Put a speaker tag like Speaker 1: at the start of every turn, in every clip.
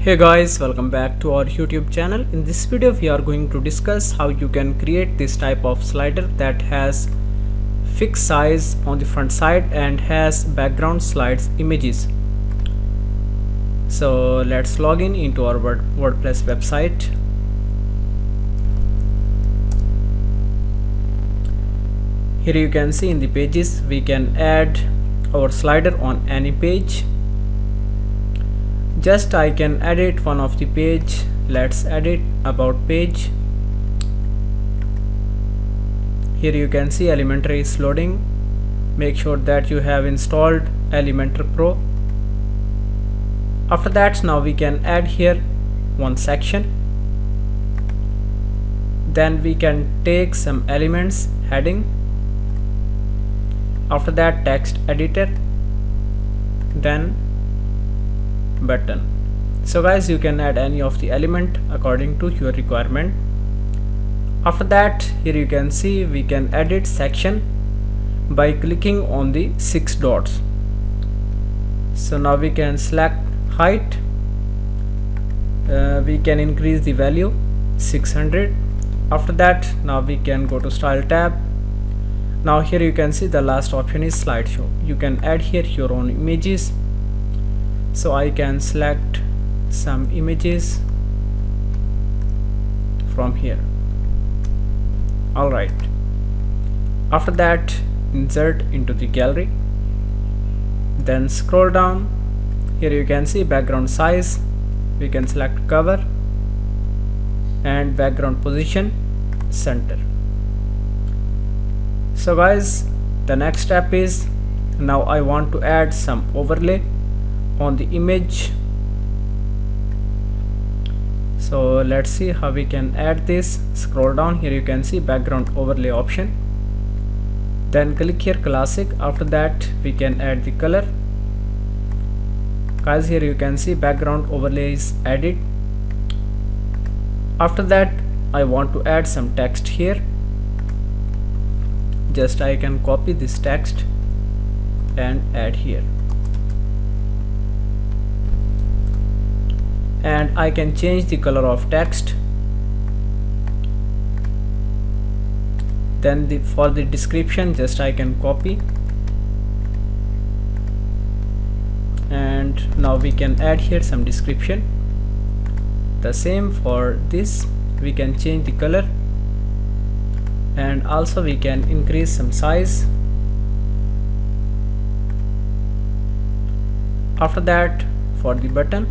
Speaker 1: Hey guys, welcome back to our YouTube channel. In this video we are going to discuss how you can create this type of slider that has fixed size on the front side and has background slides images. So let's log in into our WordPress website. Here you can see in the pages we can add our slider on any page. Just I can edit one of the page. Let's edit about page. Here you can see Elementor is loading. Make sure that you have installed Elementor Pro. After that, now we can add here one section. Then we can take some elements, heading. After that, text editor, then button. So guys, you can add any of the element according to your requirement. After that, here you can see we can edit section by clicking on the 6 dots. So now we can select height. We can increase the value 600. After that, now we can go to style tab. Now here you can see the last option is slideshow. You can add here your own images. So I can select some images from here. Alright, after that, insert into the gallery, then scroll down. Here you can see background size. We can select cover and background position center. So guys, the next step is, now I want to add some overlay on the image. So let's see how we can add this. Scroll down. Here you can see background overlay option, then click here classic. After that, we can add the color. Guys, here you can see background overlay is added. After that, I want to add some text here. Just I can copy this text and add here. And I can change the color of text. Then for the description, just I can copy. And now we can add here some description. The same for this, we can change the color, and also we can increase some size. After that, for the button,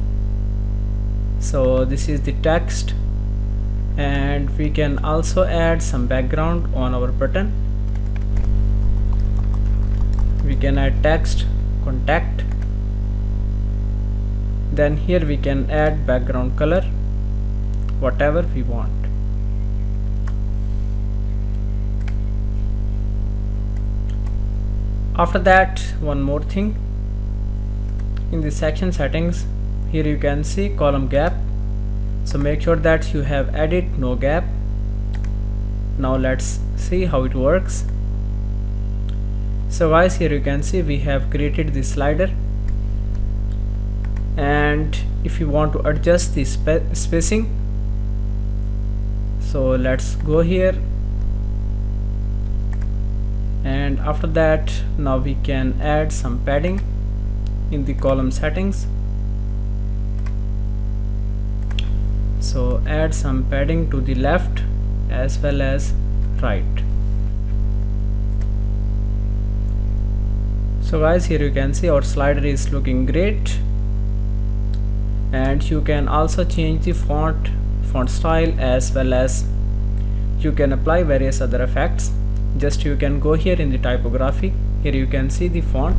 Speaker 1: so this is the text, and we can also add some background on our button. We can add text, contact. Then here we can add background color, whatever we want. After that, one more thing, in the section settings, here you can see column gap. So make sure that you have added no gap. Now let's see how it works. So guys, here you can see we have created the slider, and if you want to adjust the spacing, so let's go here, and after that, now we can add some padding in the column settings. So add some padding to the left as well as right. So guys, here you can see our slider is looking great, and you can also change the font style, as well as you can apply various other effects. Just you can go here in the typography. Here you can see the font,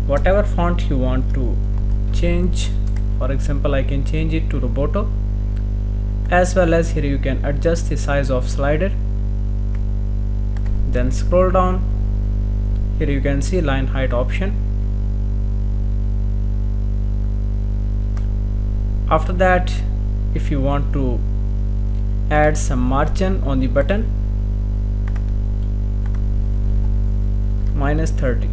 Speaker 1: whatever font you want to change. For example, I can change it to Roboto, as well as here you can adjust the size of slider. Then scroll down. Here you can see line height option. After that, if you want to add some margin on the button, -30,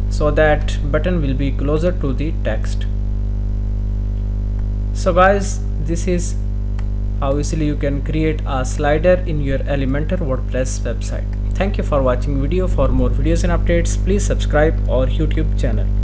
Speaker 1: so that button will be closer to the text. So guys, this is how easily you can create a slider in your Elementor WordPress website. Thank you for watching video. For more videos and updates, please subscribe our YouTube channel.